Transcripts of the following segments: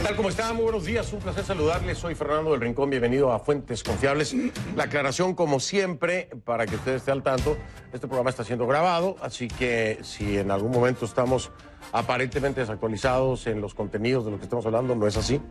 tal? ¿Cómo están? Muy buenos días, un placer saludarles. Soy Fernando del Rincón, bienvenido a Fuentes Confiables. La aclaración, como siempre, para que usted esté al tanto, este programa está siendo grabado, así que si en algún momento estamos aparentemente desactualizados en los contenidos de lo que estamos hablando, no es así.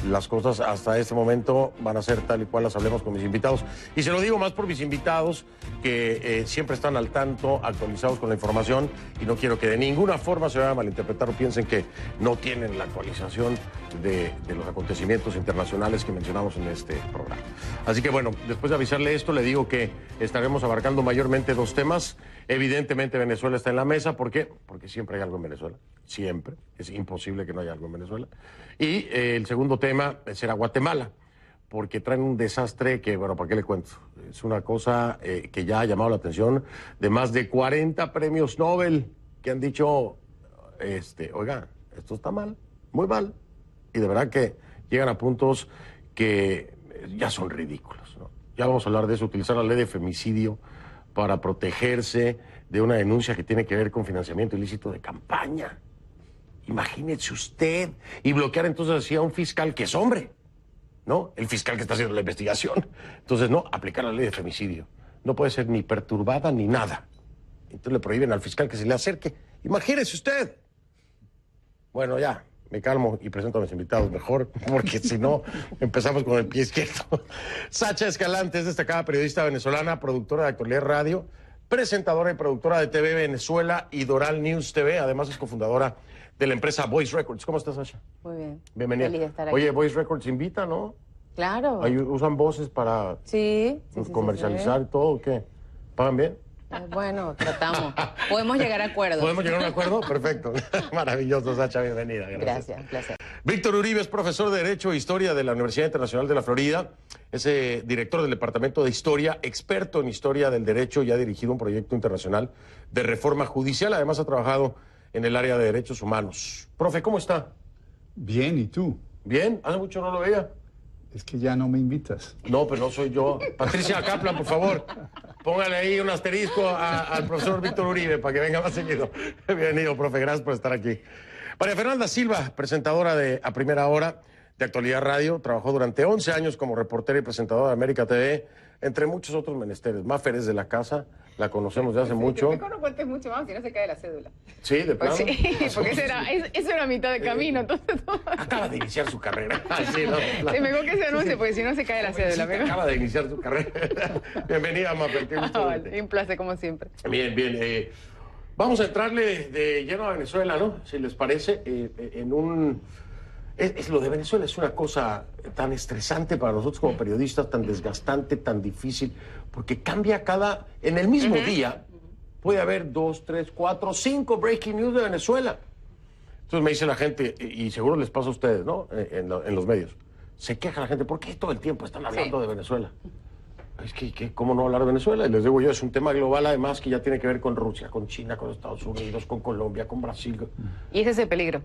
Las cosas hasta este momento van a ser tal y cual las hablemos con mis invitados. Y se lo digo más por mis invitados, que siempre están al tanto, actualizados con la información, y no quiero que de ninguna forma se vayan a malinterpretar o piensen que no tienen la actualización de los acontecimientos internacionales que mencionamos en este programa. Así que bueno, después de avisarle esto, le digo que estaremos abarcando mayormente dos temas. Evidentemente Venezuela está en la mesa. ¿Por qué? Porque siempre hay algo en Venezuela. Siempre. Es imposible que no haya algo en Venezuela. Y el segundo tema será Guatemala, porque traen un desastre que, bueno, ¿para qué le cuento? Es una cosa que ya ha llamado la atención de más de 40 premios Nobel que han dicho, oiga, esto está mal, muy mal. Y de verdad que llegan a puntos que ya son ridículos, ¿no? Ya vamos a hablar de eso, utilizar la ley de femicidio para protegerse de una denuncia que tiene que ver con financiamiento ilícito de campaña. Imagínese usted, y bloquear entonces así a un fiscal que es hombre, ¿no? El fiscal que está haciendo la investigación. Entonces, no, aplicar la ley de femicidio. No puede ser ni perturbada ni nada. Entonces le prohíben al fiscal que se le acerque. Imagínese usted. Bueno, ya, me calmo y presento a mis invitados mejor, porque si no, empezamos con el pie izquierdo. Sacha Escalante es destacada periodista venezolana, productora de Actualidad Radio, presentadora y productora de TV Venezuela y Doral News TV. Además es cofundadora de la empresa Voice Records. ¿Cómo estás, Sasha? Muy bien. Bienvenida. Feliz de estar aquí. Oye, Voice Records invita, ¿no? Claro. Ahí usan voces para Sí, comercializar y todo, ¿o qué? ¿Pagan bien? Bueno, tratamos. Podemos llegar a acuerdos. ¿Podemos llegar a un acuerdo? Perfecto. Maravilloso, Sacha, bienvenida. Gracias, un placer. Víctor Uribe es profesor de Derecho e Historia de la Universidad Internacional de la Florida. Es director del Departamento de Historia, experto en Historia del Derecho y ha dirigido un proyecto internacional de reforma judicial. Además ha trabajado en el área de derechos humanos. Profe, ¿cómo está? Bien, ¿y tú? Bien, hace mucho no lo veía. Es que ya no me invitas. No, pero no soy yo. Patricia Kaplan, por favor, póngale ahí un asterisco al profesor Víctor Uribe para que venga más seguido. Bienvenido, profe, gracias por estar aquí. María Fernanda Silva, presentadora de A Primera Hora de Actualidad Radio, trabajó durante 11 años como reportera y presentadora de América TV, entre muchos otros menesteres. Mafer es de la casa, la conocemos de hace mucho. Mejor no cuentes mucho más, si no se cae la cédula. Sí, de plano. Pues sí, porque eso era mitad de camino, entonces todo... Acaba de iniciar su carrera. Sí, no, Sí, mejor que se anuncie, porque si no se cae la cédula. Acaba de iniciar su carrera. Bienvenida, Mafer, qué gusto verte. Un placer, como siempre. Bien, bien. Vamos a entrarle de lleno a Venezuela, ¿no? Si les parece, lo de Venezuela es una cosa tan estresante para nosotros como periodistas, tan desgastante, tan difícil, porque cambia en el mismo día, puede haber 2, 3, 4, 5 breaking news de Venezuela. Entonces me dice la gente, y seguro les pasa a ustedes, ¿no? En los medios. Se queja la gente, ¿por qué todo el tiempo están hablando de Venezuela? Es que, ¿cómo no hablar de Venezuela? Y les digo yo, es un tema global, además, que ya tiene que ver con Rusia, con China, con Estados Unidos, con Colombia, con Brasil. Y ese es el peligro.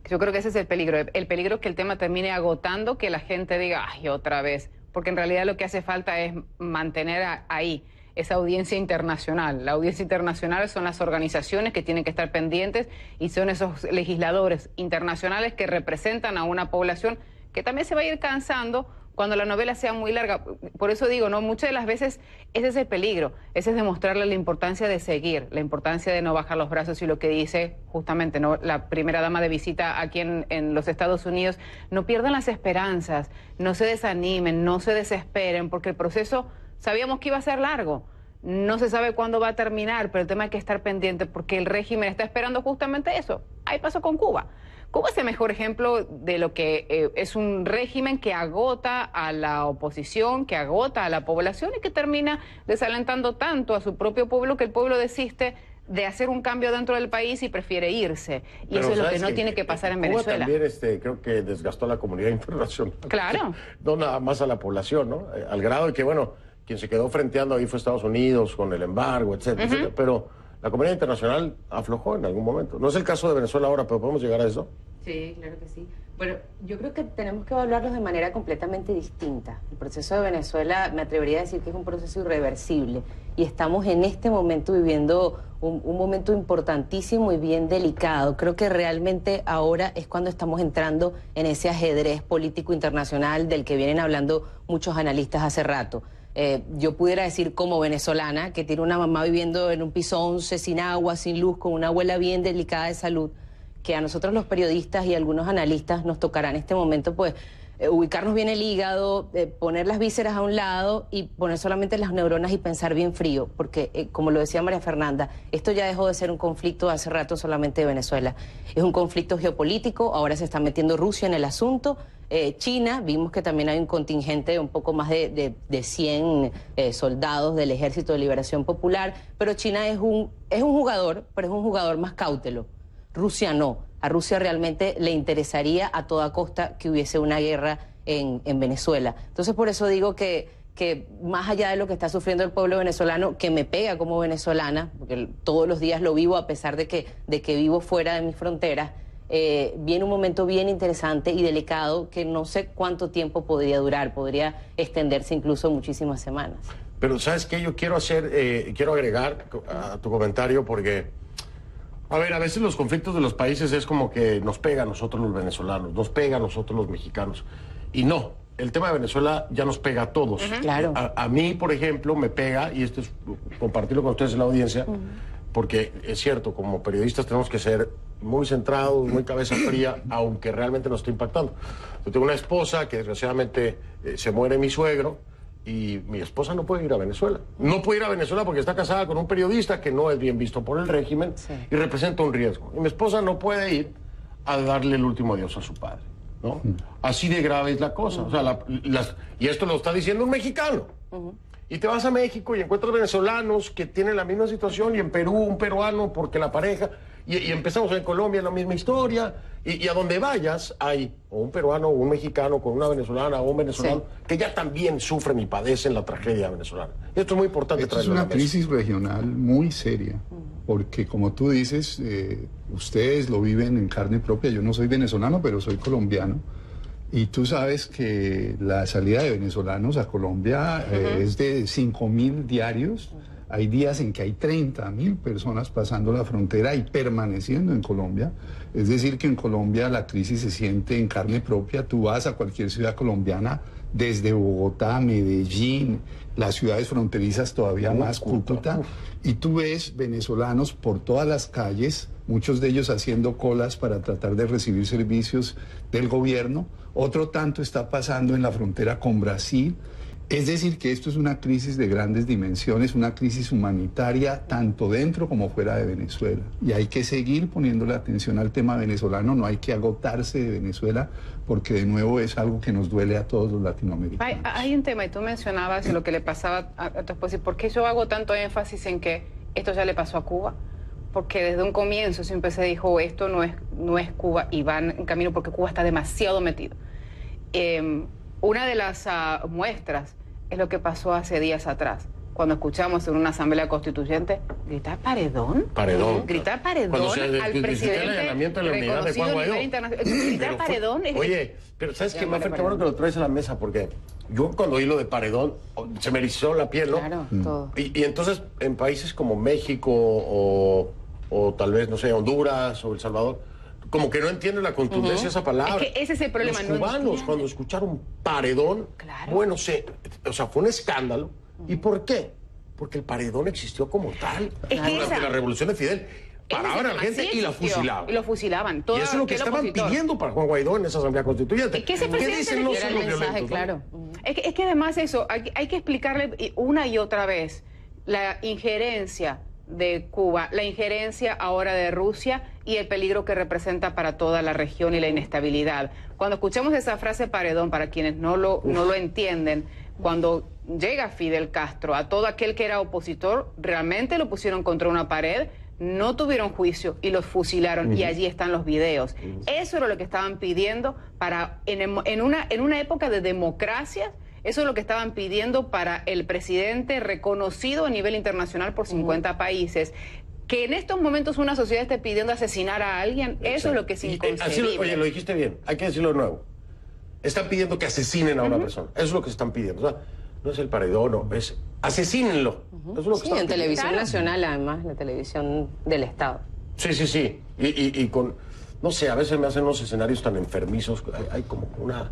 Yo creo que ese es el peligro. El peligro es que el tema termine agotando, que la gente diga, ay, otra vez. Porque en realidad lo que hace falta es mantener ahí esa audiencia internacional. La audiencia internacional son las organizaciones que tienen que estar pendientes y son esos legisladores internacionales que representan a una población que también se va a ir cansando cuando la novela sea muy larga. Por eso digo, ¿no? Muchas de las veces ese es el peligro, ese es demostrarle la importancia de seguir, la importancia de no bajar los brazos, y lo que dice justamente, ¿no?, la primera dama de visita aquí en los Estados Unidos: no pierdan las esperanzas, no se desanimen, no se desesperen, porque el proceso sabíamos que iba a ser largo. No se sabe cuándo va a terminar, pero el tema hay que estar pendiente porque el régimen está esperando justamente eso. Ahí pasó con Cuba. Cuba es el mejor ejemplo de lo que es un régimen que agota a la oposición, que agota a la población y que termina desalentando tanto a su propio pueblo que el pueblo desiste de hacer un cambio dentro del país y prefiere irse. Y eso es lo que no tiene que pasar en Venezuela. Cuba también creo que desgastó a la comunidad internacional. Claro. No nada más a la población, ¿no? Al grado de que, bueno, quien se quedó frenteando ahí fue Estados Unidos con el embargo, etcétera, etcétera. Pero la comunidad internacional aflojó en algún momento. No es el caso de Venezuela ahora, pero podemos llegar a eso. Sí, claro que sí. Bueno, yo creo que tenemos que evaluarlos de manera completamente distinta. El proceso de Venezuela, me atrevería a decir que es un proceso irreversible y estamos en este momento viviendo un momento importantísimo y bien delicado. Creo que realmente ahora es cuando estamos entrando en ese ajedrez político internacional del que vienen hablando muchos analistas hace rato. Yo pudiera decir como venezolana, que tiene una mamá viviendo en un piso 11, sin agua, sin luz, con una abuela bien delicada de salud, que a nosotros los periodistas y algunos analistas nos tocará en este momento, pues, ubicarnos bien el hígado, poner las vísceras a un lado y poner solamente las neuronas y pensar bien frío, porque, como lo decía María Fernanda, esto ya dejó de ser un conflicto hace rato solamente de Venezuela. Es un conflicto geopolítico, ahora se está metiendo Rusia en el asunto, China, vimos que también hay un contingente un poco más de 100 soldados del Ejército de Liberación Popular, pero China es un jugador, pero es un jugador más cáutelo. Rusia no. A Rusia realmente le interesaría a toda costa que hubiese una guerra en Venezuela. Entonces, por eso digo que más allá de lo que está sufriendo el pueblo venezolano, que me pega como venezolana, porque todos los días lo vivo a pesar de que vivo fuera de mis fronteras, viene un momento bien interesante y delicado que no sé cuánto tiempo podría durar, podría extenderse incluso muchísimas semanas. Pero ¿sabes qué? Yo quiero quiero agregar a tu comentario porque, a ver, a veces los conflictos de los países es como que nos pega a nosotros los venezolanos, nos pega a nosotros los mexicanos. Y no, el tema de Venezuela ya nos pega a todos. Claro. A mí, por ejemplo, me pega, y esto es compartirlo con ustedes en la audiencia, porque es cierto, como periodistas tenemos que ser muy centrados, muy cabeza fría, aunque realmente nos está impactando. Yo tengo una esposa que desgraciadamente se muere mi suegro, y mi esposa no puede ir a Venezuela. No puede ir a Venezuela porque está casada con un periodista que no es bien visto por el régimen y representa un riesgo. Y mi esposa no puede ir a darle el último adiós a su padre, ¿no? Así de grave es la cosa. O sea, y esto lo está diciendo un mexicano. Y te vas a México y encuentras venezolanos que tienen la misma situación, y en Perú un peruano porque la pareja, y empezamos en Colombia la misma historia, y a donde vayas hay o un peruano o un mexicano con una venezolana o un venezolano que ya también sufren y padecen la tragedia venezolana. Esto es muy importante. Esto es una crisis regional muy seria, porque como tú dices, ustedes lo viven en carne propia. Yo no soy venezolano, pero soy colombiano. Y tú sabes que la salida de venezolanos a Colombia es de 5.000 diarios. Hay días en que hay 30.000 personas pasando la frontera y permaneciendo en Colombia. Es decir, que en Colombia la crisis se siente en carne propia. Tú vas a cualquier ciudad colombiana, desde Bogotá, Medellín, las ciudades fronterizas todavía más, Cúcuta, y tú ves venezolanos por todas las calles, muchos de ellos haciendo colas para tratar de recibir servicios del gobierno. Otro tanto está pasando en la frontera con Brasil. Es decir, que esto es una crisis de grandes dimensiones, una crisis humanitaria tanto dentro como fuera de Venezuela. Y hay que seguir poniéndole atención al tema venezolano, no hay que agotarse de Venezuela, porque de nuevo es algo que nos duele a todos los latinoamericanos. Hay un tema, y tú mencionabas lo que le pasaba a tu esposa, y ¿por qué yo hago tanto énfasis en que esto ya le pasó a Cuba? Porque desde un comienzo siempre se dijo, esto no es Cuba, y van en camino porque Cuba está demasiado metido. Una de las muestras es lo que pasó hace días atrás, cuando escuchamos en una asamblea constituyente gritar paredón. Paredón. Gritar paredón al presidente. El allanamiento de la unidad de Juan Guaidó. Gritar paredón. Oye, pero ¿sabes qué, Mafer? Qué bueno que lo traes a la mesa, porque yo cuando oí lo de paredón, se me erizó la piel, ¿no? Claro, todo. Y entonces, en países como México o tal vez, no sé, Honduras o El Salvador, como que no entienden la contundencia de esa palabra. Es que ese es el problema. Los cubanos, cuando escucharon paredón, bueno, o sea, fue un escándalo. ¿Y por qué? Porque el paredón existió como tal. Durante la revolución de Fidel. Paraban a la gente y la fusilaban. Y lo fusilaban. Y eso es lo que estaban pidiendo para Juan Guaidó en esa asamblea constituyente. ¿Qué dicen? No son los violentos. Claro. Es que además eso, hay que explicarle una y otra vez la injerencia de Cuba, la injerencia ahora de Rusia y el peligro que representa para toda la región y la inestabilidad. Cuando escuchamos esa frase paredón, para quienes no lo entienden, cuando llega Fidel Castro, a todo aquel que era opositor, realmente lo pusieron contra una pared, no tuvieron juicio y los fusilaron, y allí están los videos. Eso era lo que estaban pidiendo para en una época de democracia. Eso es lo que estaban pidiendo para el presidente reconocido a nivel internacional por 50 países. Que en estos momentos una sociedad esté pidiendo asesinar a alguien, eso es lo que es inconcebible. Oye, lo dijiste bien, hay que decirlo de nuevo. Están pidiendo que asesinen a una persona. Eso es lo que están pidiendo. O sea, no es el paredón, no, es asesínenlo. Eso es lo que Sí, están en pidiendo. televisión nacional, además, la televisión del Estado. Sí. Y con, no sé, a veces me hacen unos escenarios tan enfermizos. Hay como una...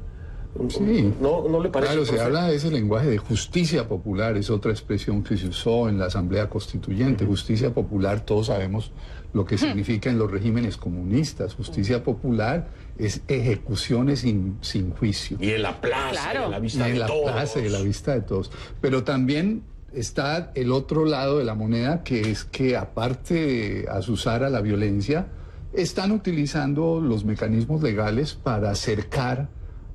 Sí. ¿No le parece? Claro, se profe? habla de ese lenguaje de justicia popular, es otra expresión que se usó en la Asamblea Constituyente. Justicia popular, todos sabemos lo que significa en los regímenes comunistas. Justicia popular es ejecuciones sin juicio. Y en la plaza, Claro. y en la vista Y en de la todos. plaza y en la vista de todos. Pero también está el otro lado de la moneda, que es que aparte de azuzar a la violencia, están utilizando los mecanismos legales para acercar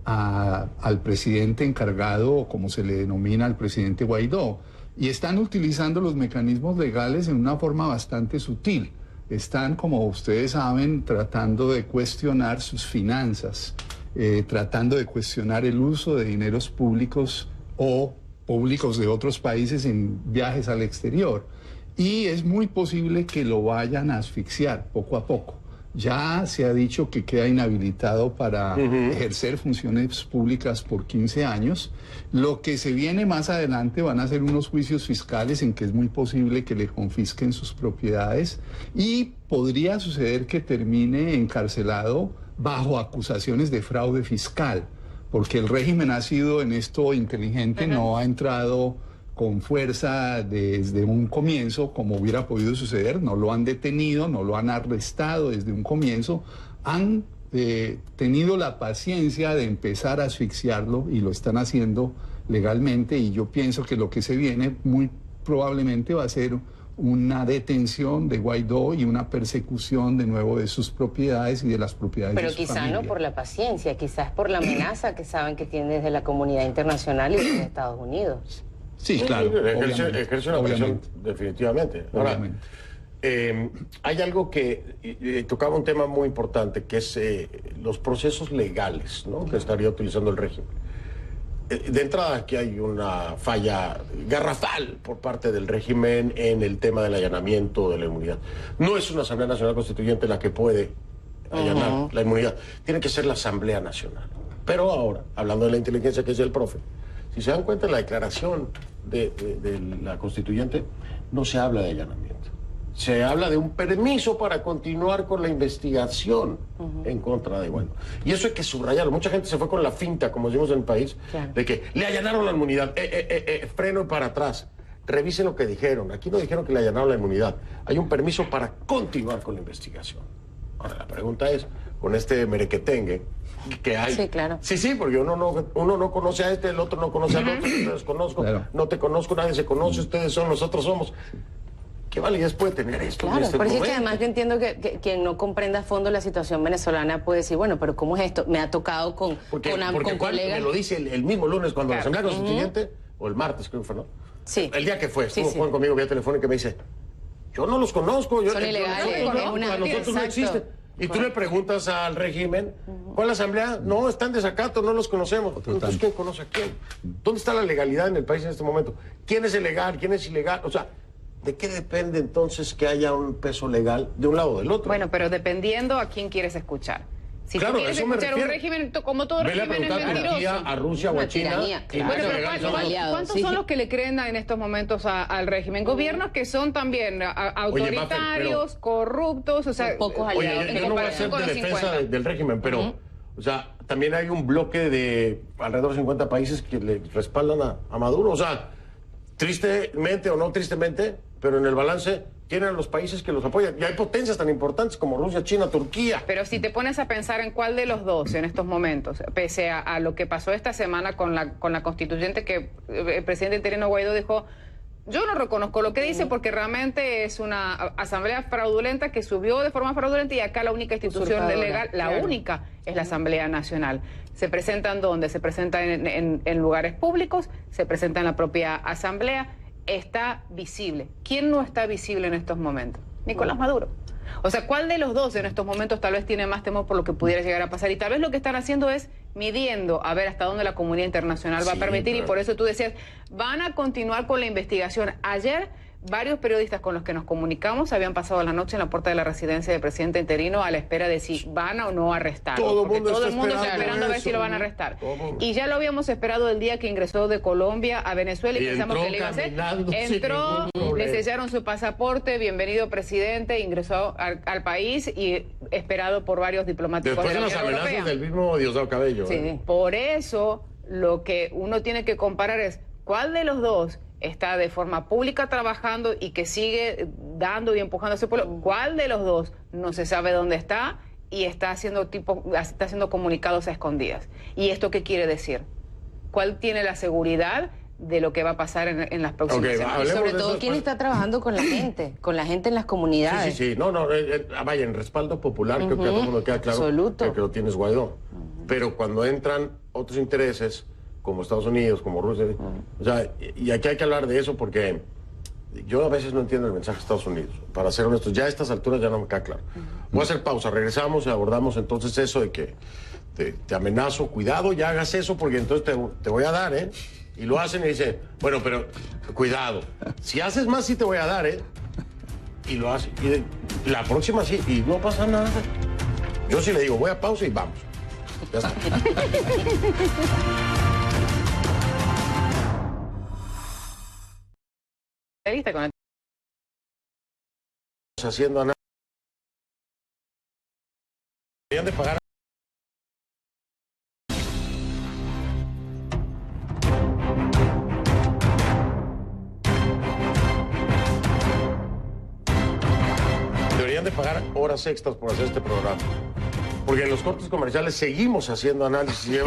al presidente encargado, o como se le denomina al presidente Guaidó. Y están utilizando los mecanismos legales en una forma bastante sutil. Están, como ustedes saben, tratando de cuestionar sus finanzas, tratando de cuestionar el uso de dineros públicos o públicos de otros países en viajes al exterior. Y es muy posible que lo vayan a asfixiar poco a poco. Ya se ha dicho que queda inhabilitado para ejercer funciones públicas por 15 años. Lo que se viene más adelante van a ser unos juicios fiscales en que es muy posible que le confisquen sus propiedades y podría suceder que termine encarcelado bajo acusaciones de fraude fiscal, porque el régimen ha sido en esto inteligente, no ha entrado con fuerza desde un comienzo, como hubiera podido suceder, no lo han detenido, no lo han arrestado desde un comienzo, han tenido la paciencia de empezar a asfixiarlo y lo están haciendo legalmente, y yo pienso que lo que se viene muy probablemente va a ser una detención de Guaidó y una persecución de nuevo de sus propiedades y de las propiedades Pero de su quizá familia. no por la paciencia, quizás por la amenaza que saben que tiene desde la comunidad internacional y desde Estados Unidos. Sí, claro. Ejerce una presión, obviamente. definitivamente. Ahora, Obviamente. hay algo que tocaba un tema muy importante, que es los procesos legales, ¿no? Que estaría utilizando el régimen. De entrada, aquí hay una falla garrafal por parte del régimen en el tema del allanamiento de la inmunidad. No es una Asamblea Nacional Constituyente la que puede allanar la inmunidad. Tiene que ser la Asamblea Nacional. Pero ahora, hablando de la inteligencia que es el profe, si se dan cuenta en la declaración de la Constituyente, no se habla de allanamiento. Se habla de un permiso para continuar con la investigación en contra de Guaidó. Y eso hay que subrayarlo. Mucha gente se fue con la finta, como decimos en el país, Claro. de que le allanaron la inmunidad. Freno y para atrás. Revisen lo que dijeron. Aquí no dijeron que le allanaron la inmunidad. Hay un permiso para continuar con la investigación. Ahora, la pregunta es, con este merequetengue que hay... Sí, claro. Sí, porque uno no conoce a este, el otro no conoce al otro, yo te desconozco, Claro. no te conozco, nadie se conoce, ustedes son, nosotros somos. ¿Qué validez puede tener esto en Claro, este pero es que momento? además yo entiendo que quien no comprenda a fondo la situación venezolana puede decir, bueno, pero ¿cómo es esto? Me ha tocado con Porque con me lo dice el mismo lunes cuando Claro. la Asamblea Constituyente, o el martes creo que fue, ¿no? Sí. El día que fue, Sí, estuvo sí. Juan conmigo vía telefónica y me dice, yo no los conozco, Son ilegales, nosotros es una- a nosotros no exacto. existen. Y tú le preguntas al régimen, ¿cuál asamblea? No, están de desacato, no los conocemos. Entonces, ¿quién conoce a quién? ¿Dónde está la legalidad en el país en este momento? ¿Quién es el legal? ¿Quién es ilegal? O sea, ¿de qué depende entonces que haya un peso legal de un lado o del otro? Bueno, pero dependiendo a quién quieres escuchar. Si Claro, tú quieres eso me escuchar un refiero. régimen, como todo Vele a régimen es preguntar a mentiroso. Turquía, a Rusia o Una a China. tiranía, y claro. dicen Bueno, que pero legales son los- aliados, ¿cuántos sí. son los que le creen en estos momentos al régimen? Gobiernos que son también autoritarios, corruptos, o sea, Pocos Oye, aliados. yo no voy a hacer con de los defensa 50. del régimen, pero, o sea, también hay un bloque de alrededor de 50 países que le respaldan a Maduro. O sea, tristemente o no tristemente, pero en el balance tienen a los países que los apoyan. Y hay potencias tan importantes como Rusia, China, Turquía. Pero si te pones a pensar en cuál de los dos en estos momentos, pese a lo que pasó esta semana con la constituyente, que el presidente interino Guaidó dijo, yo no reconozco lo que dice porque realmente es una asamblea fraudulenta que subió de forma fraudulenta y acá la única institución Usurpadora, legal, la claro. única, es la Asamblea Nacional. ¿Se presentan dónde? Se presentan en lugares públicos, se presenta en la propia asamblea. Está visible. ¿Quién no está visible en estos momentos? Nicolás Maduro. O sea, ¿cuál de los dos en estos momentos tal vez tiene más temor por lo que pudiera llegar a pasar? Y tal vez lo que están haciendo es midiendo a ver hasta dónde la comunidad internacional va a Sí, permitir, y claro. por eso tú decías, van a continuar con la investigación. Ayer varios periodistas con los que nos comunicamos habían pasado la noche en la puerta de la residencia del presidente interino a la espera de si van o no a arrestar. Todo el mundo está esperando a ver si lo van a arrestar. Y ya lo habíamos esperado el día que ingresó de Colombia a Venezuela y pensamos que le iba a hacer. Entró, le sellaron su pasaporte, bienvenido presidente, ingresó al país y esperado por varios diplomáticos después de la las Unión amenazas Europea. del mismo Diosdado Cabello. Sí. Por eso, lo que uno tiene que comparar es cuál de los dos está de forma pública trabajando y que sigue dando y empujando a ese pueblo, cuál de los dos no se sabe dónde está y está haciendo comunicados a escondidas. ¿Y esto qué quiere decir? ¿Cuál tiene la seguridad de lo que va a pasar en las próximas semanas? Y sobre todo, ¿quién está trabajando con la gente en las comunidades? Sí. No, vaya, en respaldo popular creo que a todo el mundo queda claro que lo tienes Guaidó. Pero cuando entran otros intereses, como Estados Unidos, como Rusia, o sea, y aquí hay que hablar de eso porque yo a veces no entiendo el mensaje de Estados Unidos. Para ser honestos, ya a estas alturas ya no me queda claro. Voy a hacer pausa, regresamos y abordamos entonces eso de que te amenazo, cuidado, ya hagas eso porque entonces te voy a dar, ¿eh? Y lo hacen y dicen, bueno, pero cuidado, si haces más sí te voy a dar, ¿eh? Y lo hacen. Y la próxima sí, y no pasa nada. Yo sí le digo, voy a pausa y vamos. Ya está. Haciendo análisis. Deberían de pagar. Deberían de pagar horas extras por hacer este programa. Porque en los cortes comerciales seguimos haciendo análisis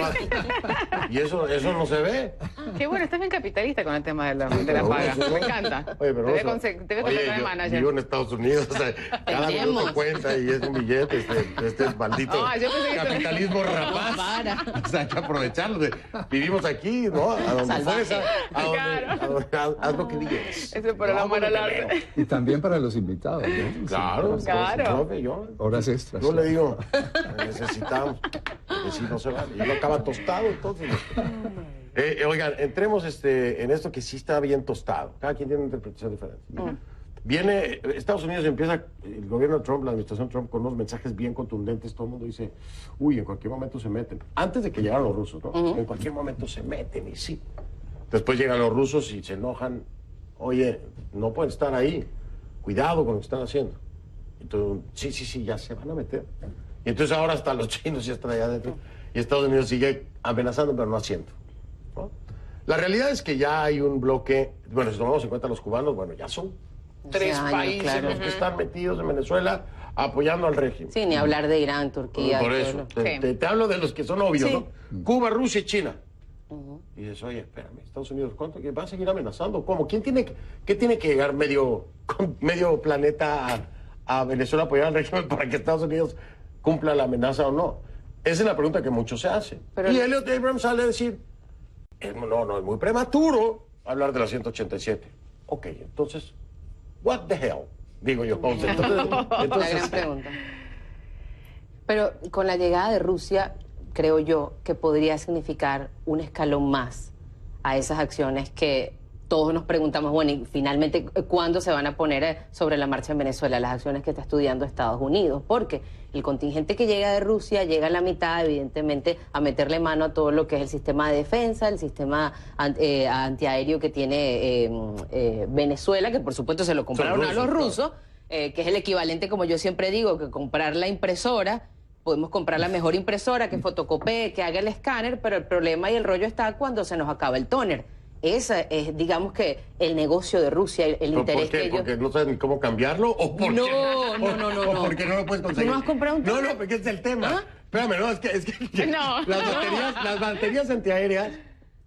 y eso no se ve. Qué bueno, estás bien capitalista con el tema de la paga. Me encanta. Oye, pero te voy a contratar de manager. Vivo en Estados Unidos, o sea, cada minuto cuenta y es un billete, este es maldito capitalismo rapaz. O sea, hay que aprovecharlo. Vivimos aquí, ¿no? A donde fueres, haz lo que digas. Eso por el amor al arte. Y también para los invitados, ¿no? Claro. Horas extras. Yo le digo, necesitamos, que si no se va, y no acaba tostado, entonces. Oigan, entremos en esto que sí está bien tostado. Cada quien tiene una interpretación diferente. Viene, Estados Unidos empieza, el gobierno de Trump, la administración Trump, con unos mensajes bien contundentes. Todo el mundo dice, uy, en cualquier momento se meten. Antes de que llegaran los rusos, ¿no? En cualquier momento se meten, y sí. Después llegan los rusos y se enojan. Oye, no pueden estar ahí. Cuidado con lo que están haciendo. Entonces, sí, ya se van a meter. Y entonces ahora hasta los chinos ya están allá adentro. Y Estados Unidos sigue amenazando, pero no haciendo, ¿no? La realidad es que ya hay un bloque, bueno, si tomamos en cuenta los cubanos, bueno, ya son 3 países los que están metidos en Venezuela apoyando al régimen. Sí, ni hablar de Irán, Turquía. Por eso, te hablo de los que son obvios, ¿no? Cuba, Rusia y China. Y dices, oye, espérame, Estados Unidos, ¿cuánto? ¿Va a seguir amenazando? ¿Cómo? ¿Qué tiene que llegar medio planeta a Venezuela a apoyar al régimen para que Estados Unidos cumpla la amenaza o no? Esa es la pregunta que muchos se hacen. Y Elliot Abrams sale a decir, no, es muy prematuro hablar de la 187. Ok, entonces, what the hell? Digo yo. Entonces, la gran pregunta. Pero con la llegada de Rusia, creo yo que podría significar un escalón más a esas acciones que todos nos preguntamos, bueno, y finalmente, ¿cuándo se van a poner sobre la marcha en Venezuela las acciones que está estudiando Estados Unidos? Porque el contingente que llega de Rusia llega a la mitad, evidentemente, a meterle mano a todo lo que es el sistema de defensa, el sistema antiaéreo que tiene Venezuela, que por supuesto se lo compraron a los rusos, que es el equivalente, como yo siempre digo, que comprar la impresora. Podemos comprar la mejor impresora, que fotocopie, que haga el escáner, pero el problema y el rollo está cuando se nos acaba el tóner. Ese es, digamos que, el negocio de Rusia, el interés ¿por qué? que ellos... ¿Porque no saben ni cómo cambiarlo? ¿O porque No. ¿O porque no lo puedes conseguir? ¿Tú no has comprado un tóner? No, porque es el tema. ¿Ah? Espérame, no, es que No. las baterías antiaéreas,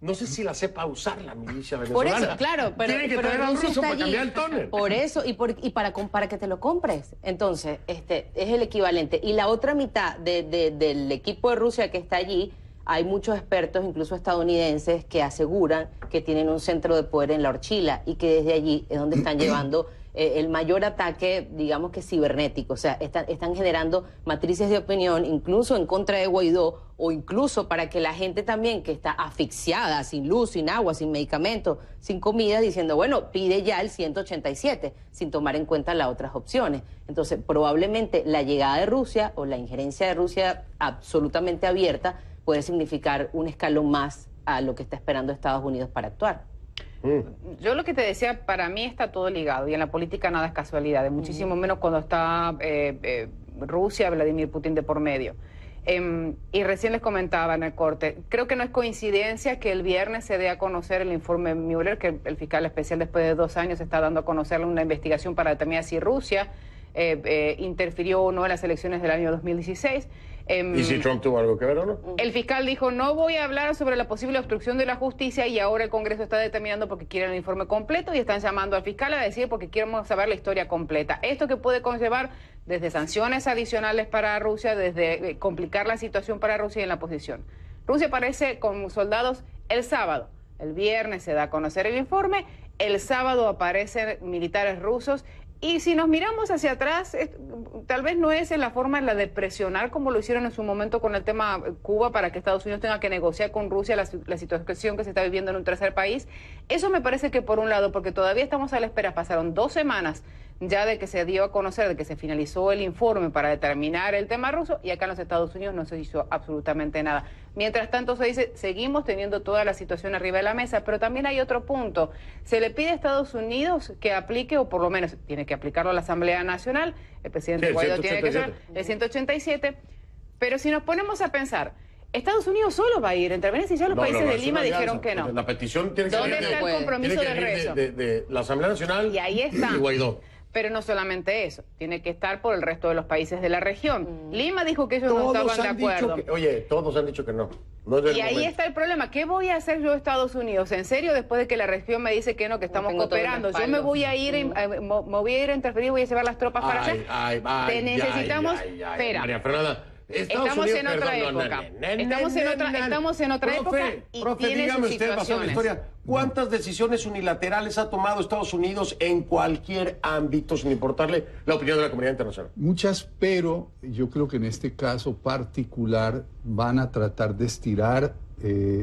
no sé si la sepa usar la milicia venezolana. Por eso, claro, pero tienen que traer al Rusia ruso está para allí. cambiar el tóner. Por eso, y para que te lo compres. Entonces, es el equivalente. Y la otra mitad del equipo de Rusia que está allí, hay muchos expertos, incluso estadounidenses, que aseguran que tienen un centro de poder en la Orchila y que desde allí es donde están llevando el mayor ataque, digamos que cibernético. O sea, están generando matrices de opinión, incluso en contra de Guaidó, o incluso para que la gente también que está asfixiada, sin luz, sin agua, sin medicamentos, sin comida, diciendo, bueno, pide ya el 187, sin tomar en cuenta las otras opciones. Entonces, probablemente la llegada de Rusia o la injerencia de Rusia absolutamente abierta puede significar un escalón más a lo que está esperando Estados Unidos para actuar. Yo lo que te decía, para mí está todo ligado, y en la política nada es casualidad, muchísimo menos cuando está Rusia, Vladimir Putin de por medio. Y recién les comentaba en el corte, creo que no es coincidencia que el viernes se dé a conocer el informe Mueller, que el fiscal especial después de 2 años está dando a conocer una investigación para determinar si Rusia interfirió o no en las elecciones del año 2016. ¿Y si Trump tuvo algo que ver o no? El fiscal dijo, no voy a hablar sobre la posible obstrucción de la justicia, y ahora el Congreso está determinando porque quieren el informe completo y están llamando al fiscal a decir porque queremos saber la historia completa. Esto que puede conllevar desde sanciones adicionales para Rusia, desde complicar la situación para Rusia en la posición. Rusia aparece con soldados el sábado. El viernes se da a conocer el informe, el sábado aparecen militares rusos. Y si nos miramos hacia atrás, tal vez no es en la forma en la de presionar como lo hicieron en su momento con el tema Cuba para que Estados Unidos tenga que negociar con Rusia la situación que se está viviendo en un tercer país. Eso me parece que por un lado, porque todavía estamos a la espera, pasaron 2 semanas ya de que se dio a conocer, de que se finalizó el informe para determinar el tema ruso, y acá en los Estados Unidos no se hizo absolutamente nada. Mientras tanto se dice, seguimos teniendo toda la situación arriba de la mesa, pero también hay otro punto. Se le pide a Estados Unidos que aplique, o por lo menos tiene que aplicarlo a la Asamblea Nacional, el presidente Guaidó tiene que hacer el 187, pero si nos ponemos a pensar, Estados Unidos solo va a ir, intervenir si ya los países de Lima dijeron que no. La petición tiene que ¿Dónde está el compromiso del resto? De la Asamblea Nacional y ahí está. Y Guaidó. Pero no solamente eso, tiene que estar por el resto de los países de la región. Lima dijo que ellos no estaban de acuerdo. Todos han dicho que no. Y ahí está el problema. ¿Qué voy a hacer yo, Estados Unidos? ¿En serio, después de que la región me dice que no, que estamos cooperando? Yo me voy a ir, me voy a ir a interferir, voy a llevar las tropas para allá. Necesitamos... Espera. María Fernanda, estamos en otra época. Estamos en otra época y tiene sus situaciones. ¿Cuántas decisiones unilaterales ha tomado Estados Unidos en cualquier ámbito, sin importarle la opinión de la comunidad internacional? Muchas, pero yo creo que en este caso particular van a tratar de estirar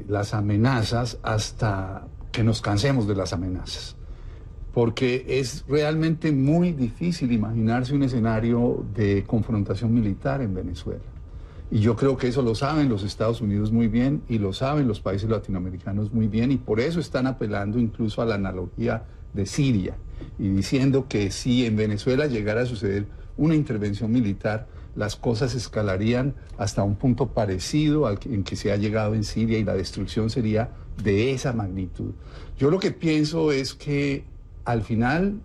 las amenazas hasta que nos cansemos de las amenazas. Porque es realmente muy difícil imaginarse un escenario de confrontación militar en Venezuela. Y yo creo que eso lo saben los Estados Unidos muy bien y lo saben los países latinoamericanos muy bien, y por eso están apelando incluso a la analogía de Siria y diciendo que si en Venezuela llegara a suceder una intervención militar, las cosas escalarían hasta un punto parecido al en que se ha llegado en Siria, y la destrucción sería de esa magnitud. Yo lo que pienso es que al final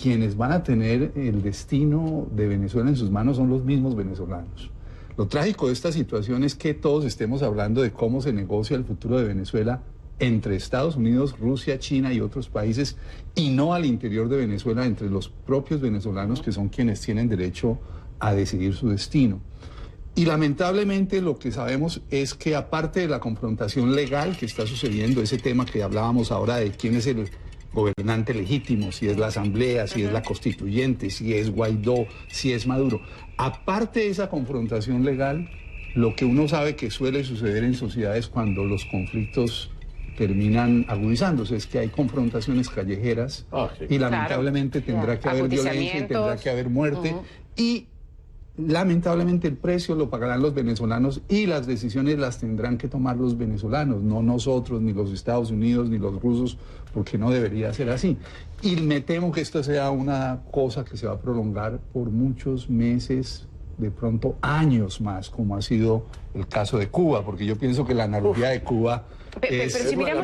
quienes van a tener el destino de Venezuela en sus manos son los mismos venezolanos. Lo trágico de esta situación es que todos estemos hablando de cómo se negocia el futuro de Venezuela entre Estados Unidos, Rusia, China y otros países, y no al interior de Venezuela, entre los propios venezolanos, que son quienes tienen derecho a decidir su destino. Y lamentablemente lo que sabemos es que, aparte de la confrontación legal que está sucediendo, ese tema que hablábamos ahora de quién es el gobernante legítimo, si es la Asamblea, si es la Constituyente, si es Guaidó, si es Maduro. Aparte de esa confrontación legal, lo que uno sabe que suele suceder en sociedades cuando los conflictos terminan agudizándose es que hay confrontaciones callejeras y lamentablemente tendrá que haber violencia y tendrá que haber muerte y lamentablemente el precio lo pagarán los venezolanos y las decisiones las tendrán que tomar los venezolanos, no nosotros, ni los Estados Unidos, ni los rusos, porque no debería ser así. Y me temo que esto sea una cosa que se va a prolongar por muchos meses, de pronto años más, como ha sido el caso de Cuba, porque yo pienso que la analogía de Cuba pero si miramos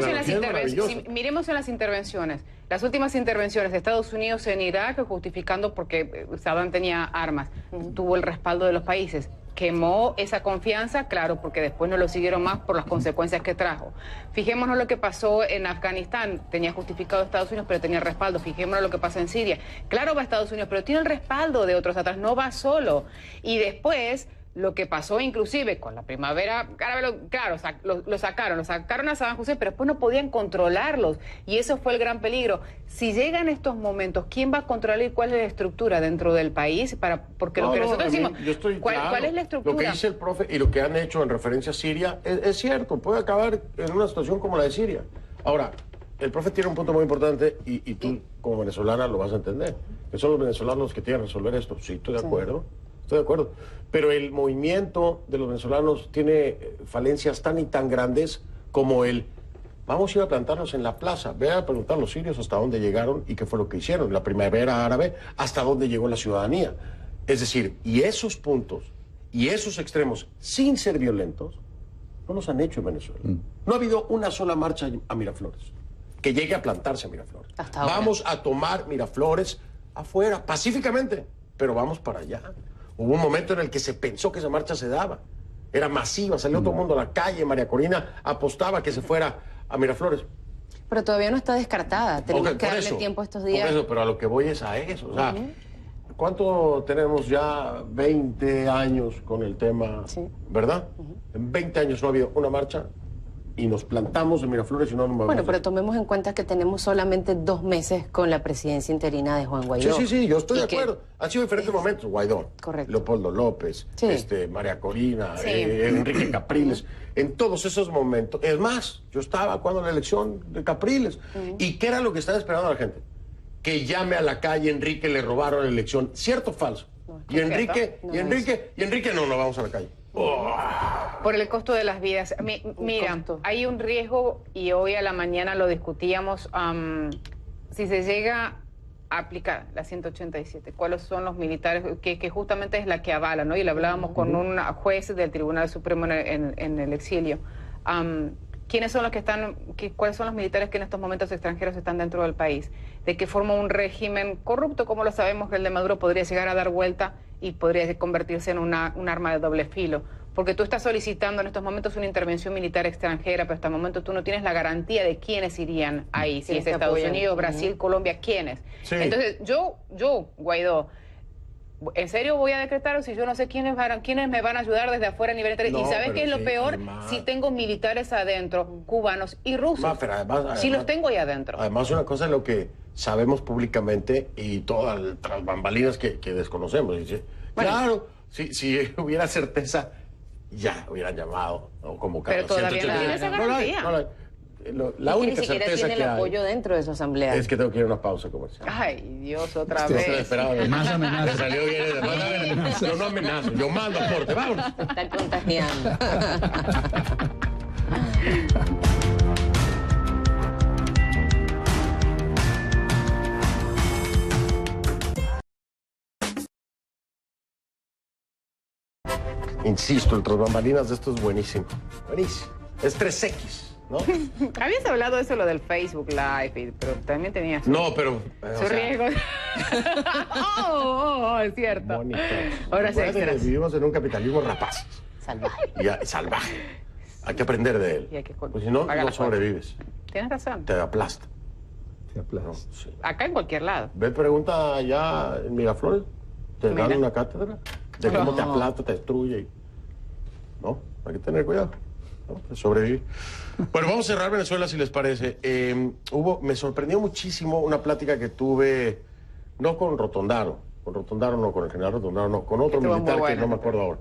miremos en las intervenciones, las últimas intervenciones de Estados Unidos en Irak, justificando porque Saddam tenía armas, tuvo el respaldo de los países, quemó esa confianza, claro, porque después no lo siguieron más por las consecuencias que trajo. Fijémonos lo que pasó en Afganistán, tenía justificado Estados Unidos, pero tenía respaldo. Fijémonos lo que pasa en Siria, claro va a Estados Unidos, pero tiene el respaldo de otros atrás, no va solo. Y después lo que pasó inclusive con la primavera árabe, claro, lo sacaron a Saddam Hussein, pero después no podían controlarlos, y eso fue el gran peligro. Si llegan estos momentos, ¿quién va a controlar y cuál es la estructura dentro del país? Porque lo que nosotros decimos, ¿cuál es la estructura? Lo que dice el profe y lo que han hecho en referencia a Siria es cierto, puede acabar en una situación como la de Siria. Ahora, el profe tiene un punto muy importante y tú como venezolana lo vas a entender, que son los venezolanos los que tienen que resolver esto. Sí, estoy de acuerdo. Estoy de acuerdo. Pero el movimiento de los venezolanos tiene falencias tan y tan grandes como vamos a ir a plantarnos en la plaza. Ve a preguntar a los sirios hasta dónde llegaron y qué fue lo que hicieron. La primavera árabe, hasta dónde llegó la ciudadanía. Es decir, y esos puntos y esos extremos, sin ser violentos, no los han hecho en Venezuela. No ha habido una sola marcha a Miraflores que llegue a plantarse a Miraflores. Hasta ahora. Vamos a tomar Miraflores afuera, pacíficamente, pero vamos para allá. Hubo un momento en el que se pensó que esa marcha se daba. Era masiva, salió todo el mundo a la calle, María Corina apostaba que se fuera a Miraflores. Pero todavía no está descartada. Tenemos que darle tiempo estos días. Por eso, pero a lo que voy es a eso. O sea, ¿cuánto tenemos ya? 20 años con el tema, ¿verdad? En 20 años no ha habido una marcha y nos plantamos en Miraflores y no nos movemos. Bueno, pero tomemos en cuenta que tenemos solamente 2 meses con la presidencia interina de Juan Guaidó. Sí, yo estoy de acuerdo. Han sido diferentes momentos. Guaidó, correcto. Leopoldo López, María Corina, Sí. Enrique Capriles. En todos esos momentos. Es más, yo estaba cuando la elección de Capriles. ¿Y qué era lo que estaba esperando la gente? Que llame a la calle, Enrique le robaron la elección. ¿Cierto o falso? Y Enrique, no vamos a la calle. Por el costo de las vidas. Mira, hay un riesgo, y hoy a la mañana lo discutíamos, si se llega a aplicar la 187, ¿cuáles son los militares? Que justamente es la que avala, ¿no? Y le hablábamos con un juez del Tribunal Supremo en el exilio. ¿Quiénes son los que están, cuáles son los militares que en estos momentos extranjeros están dentro del país? ¿De qué forma un régimen corrupto, como lo sabemos que el de Maduro, podría llegar a dar vuelta y podría convertirse en un arma de doble filo? Porque tú estás solicitando en estos momentos una intervención militar extranjera, pero hasta el momento tú no tienes la garantía de quiénes irían ahí. Si es Estados Unidos, Brasil, Colombia, ¿quiénes? Sí. Entonces, yo, Guaidó, ¿en serio voy a decretar o si yo no sé quiénes me van a ayudar desde afuera a nivel internacional? No, ¿Y sabes qué es lo peor? además, Si tengo militares adentro, cubanos y rusos. Pero además, si los tengo ahí adentro. Además, una cosa es lo que sabemos públicamente y todas las bambalinas que desconocemos. Bueno, claro, si hubiera certeza, ya hubieran llamado o convocado. Pero todavía no tiene esa garantía. La única ni siquiera certeza tiene que el hay apoyo dentro de su asamblea. es que tengo que ir a una pausa comercial. Ay, Dios, otra No se vez. esperaba. Más Me amenaza. salió bien. Yo no amenazo, yo mando aporte. Vámonos. Está contagiando. Insisto, el tras bambalinas de esto es buenísimo. Buenísimo. Es 3X, ¿no? Habías hablado de eso, lo del Facebook Live, pero también tenías No, pero... su riesgo. Es cierto. Bonito. Horas Acuérdate que extras. vivimos en un capitalismo rapaz. Salvaje. Y salvaje. Hay que aprender de él. Y hay que Pues si no, pagar no las cuentas. sobrevives. Tienes razón. Te aplasta. Te aplaudo. Sí. Acá en cualquier lado. Ve, pregunta allá en Miraflores. Te Mira. dan una cátedra de cómo te aplasta, te destruye. No, hay que tener cuidado. ¿No? Pues sobrevivir. Bueno, vamos a cerrar Venezuela, si les parece. Me sorprendió muchísimo una plática que tuve, no con Rotondaro no, con el general Rotondaro no, con otro Estuvo muy militar que buena. no me acuerdo ahora.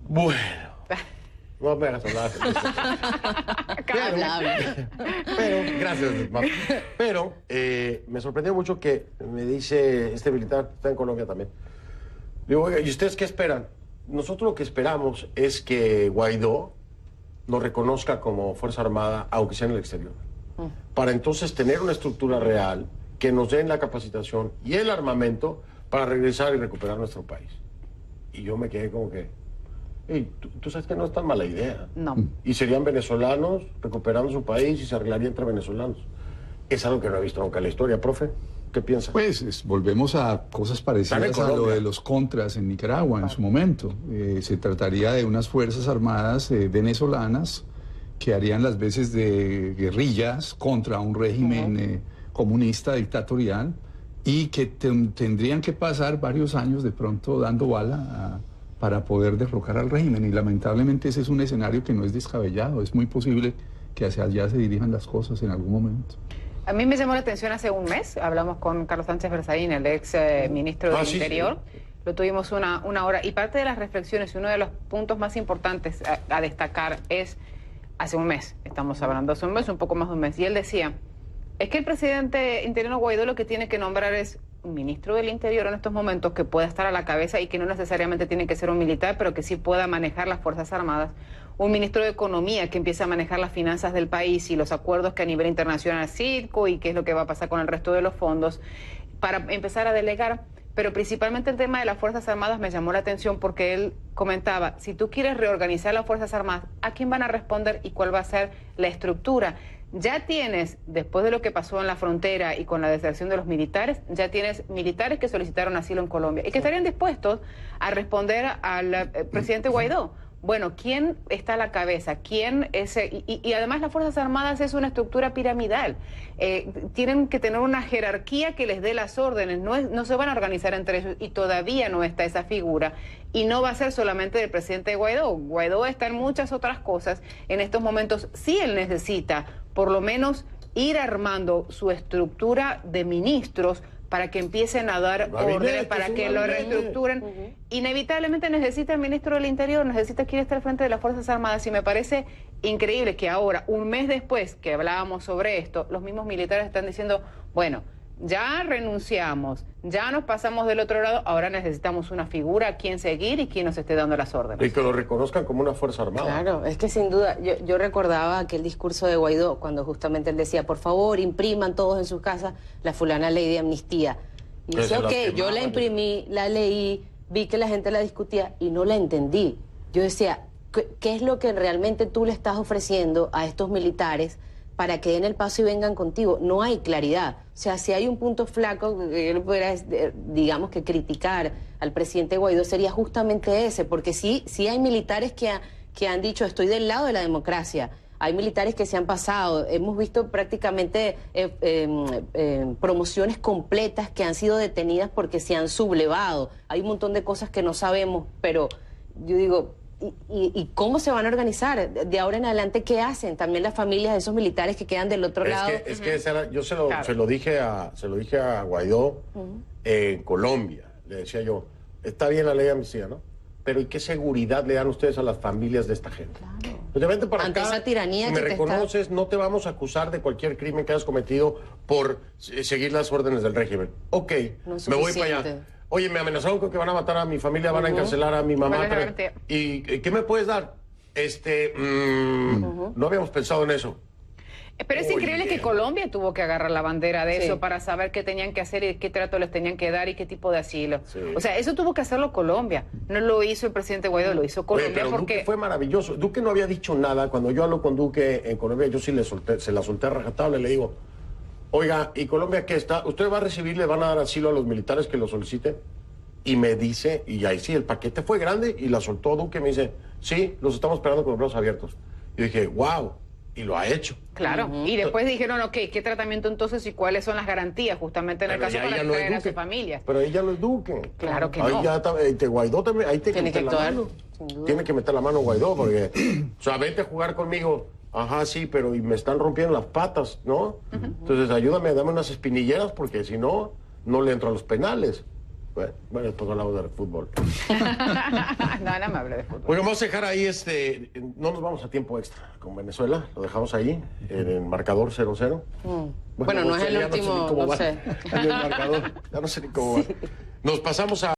Bueno, no me hagas hablar. Pero, gracias, Mafe. Pero me sorprendió mucho que me dice este militar, está en Colombia también. Digo, oiga, ¿y ustedes qué esperan? Nosotros lo que esperamos es que Guaidó nos reconozca como Fuerza Armada, aunque sea en el exterior. Para entonces tener una estructura real que nos den la capacitación y el armamento para regresar y recuperar nuestro país. Y yo me quedé como que, hey, tú sabes que no es tan mala idea. No. Y serían venezolanos recuperando su país y se arreglaría entre venezolanos. Es algo que no he visto nunca en la historia, profe. ¿Qué piensa? Pues volvemos a cosas parecidas a lo de los contras en Nicaragua en su momento. Se trataría de unas fuerzas armadas venezolanas que harían las veces de guerrillas contra un régimen comunista dictatorial y que tendrían que pasar varios años de pronto dando bala para poder derrocar al régimen. Y lamentablemente ese es un escenario que no es descabellado. Es muy posible que hacia allá se dirijan las cosas en algún momento. A mí me llamó la atención hace un mes, hablamos con Carlos Sánchez Berzaín, el ex ministro del Interior. Sí. Lo tuvimos una hora, y parte de las reflexiones y uno de los puntos más importantes a destacar es, hace un mes, estamos hablando hace un mes, un poco más de un mes, y él decía, es que el presidente interino Guaidó lo que tiene que nombrar es un ministro del Interior en estos momentos que pueda estar a la cabeza y que no necesariamente tiene que ser un militar, pero que sí pueda manejar las Fuerzas Armadas, un ministro de Economía que empiece a manejar las finanzas del país y los acuerdos que a nivel internacional CITCO y qué es lo que va a pasar con el resto de los fondos, para empezar a delegar. Pero principalmente el tema de las Fuerzas Armadas me llamó la atención porque él comentaba, si tú quieres reorganizar las Fuerzas Armadas, ¿a quién van a responder y cuál va a ser la estructura? Ya tienes, después de lo que pasó en la frontera y con la deserción de los militares, ya tienes militares que solicitaron asilo en Colombia y que estarían dispuestos a responder al presidente Guaidó. Bueno, ¿quién está a la cabeza? ¿Quién es? Y además las Fuerzas Armadas es una estructura piramidal. Tienen que tener una jerarquía que les dé las órdenes. No se van a organizar entre ellos y todavía no está esa figura. Y no va a ser solamente del presidente Guaidó. Guaidó está en muchas otras cosas. En estos momentos sí él necesita por lo menos ir armando su estructura de ministros para que empiecen a dar órdenes, para que lo reestructuren. Inevitablemente necesita el ministro del Interior, necesita quien esté al frente de las Fuerzas Armadas, y me parece increíble que ahora, un mes después que hablábamos sobre esto, los mismos militares están diciendo, bueno, ya renunciamos, ya nos pasamos del otro lado, ahora necesitamos una figura a quien seguir y quien nos esté dando las órdenes. Y que lo reconozcan como una fuerza armada. Claro, es que sin duda, yo recordaba aquel discurso de Guaidó, cuando justamente él decía, por favor, impriman todos en sus casas la fulana ley de amnistía. Y decía, ok, yo la imprimí, la leí, vi que la gente la discutía y no la entendí. Yo decía, ¿qué es lo que realmente tú le estás ofreciendo a estos militares para que den el paso y vengan contigo? No hay claridad. O sea, si hay un punto flaco que yo le pudiera, digamos, que criticar al presidente Guaidó sería justamente ese, porque sí hay militares que han dicho, estoy del lado de la democracia. Hay militares que se han pasado. Hemos visto prácticamente promociones completas que han sido detenidas porque se han sublevado. Hay un montón de cosas que no sabemos, pero yo digo, ¿y cómo se van a organizar? De ahora en adelante, ¿qué hacen? También las familias de esos militares que quedan del otro lado. Es que yo se lo dije a Guaidó en Colombia. Le decía yo, está bien la ley de amnistía, ¿no? Pero ¿y qué seguridad le dan ustedes a las familias de esta gente? Claro. Pues vente para ante acá, esa tiranía si que me reconoces, no te vamos a acusar de cualquier crimen que hayas cometido por seguir las órdenes del régimen. Ok, no es me voy para allá. Oye, me amenazaron con que van a matar a mi familia, van a encarcelar a mi mamá. ¿Y qué me puedes dar? No habíamos pensado en eso. Pero es increíble que Colombia tuvo que agarrar la bandera de eso para saber qué tenían que hacer y qué trato les tenían que dar y qué tipo de asilo. Sí. O sea, eso tuvo que hacerlo Colombia. No lo hizo el presidente Guaidó, lo hizo Colombia. Pero porque Duque fue maravilloso. Duque no había dicho nada. Cuando yo hablo con Duque en Colombia, yo sí se la solté a rajatabla y le digo, oiga, ¿y Colombia qué está? ¿Usted va a recibir, le van a dar asilo a los militares que lo soliciten? Y me dice, y ahí sí, el paquete fue grande y la soltó Duque. Me dice, sí, los estamos esperando con los brazos abiertos. Y dije, wow. Y lo ha hecho. Claro, y después dijeron, ok, ¿qué tratamiento entonces y cuáles son las garantías justamente en el caso para traer a su familia? Pero ahí ya no es Duque. Claro que ahí no. Ya Guaidó también, ahí tiene que meter la mano. Tiene que meter la mano Guaidó, porque, o sea, vente a jugar conmigo. Ajá, sí, pero y me están rompiendo las patas, ¿no? Entonces ayúdame, dame unas espinilleras, porque si no, no le entro a los penales. Bueno, después hablamos de fútbol. No me hable de fútbol. Oye, vamos a dejar ahí no nos vamos a tiempo extra con Venezuela, lo dejamos ahí, en el marcador 0-0. Bueno, no es el último, no sé. En el marcador, ya no sé ni cómo va. Nos pasamos a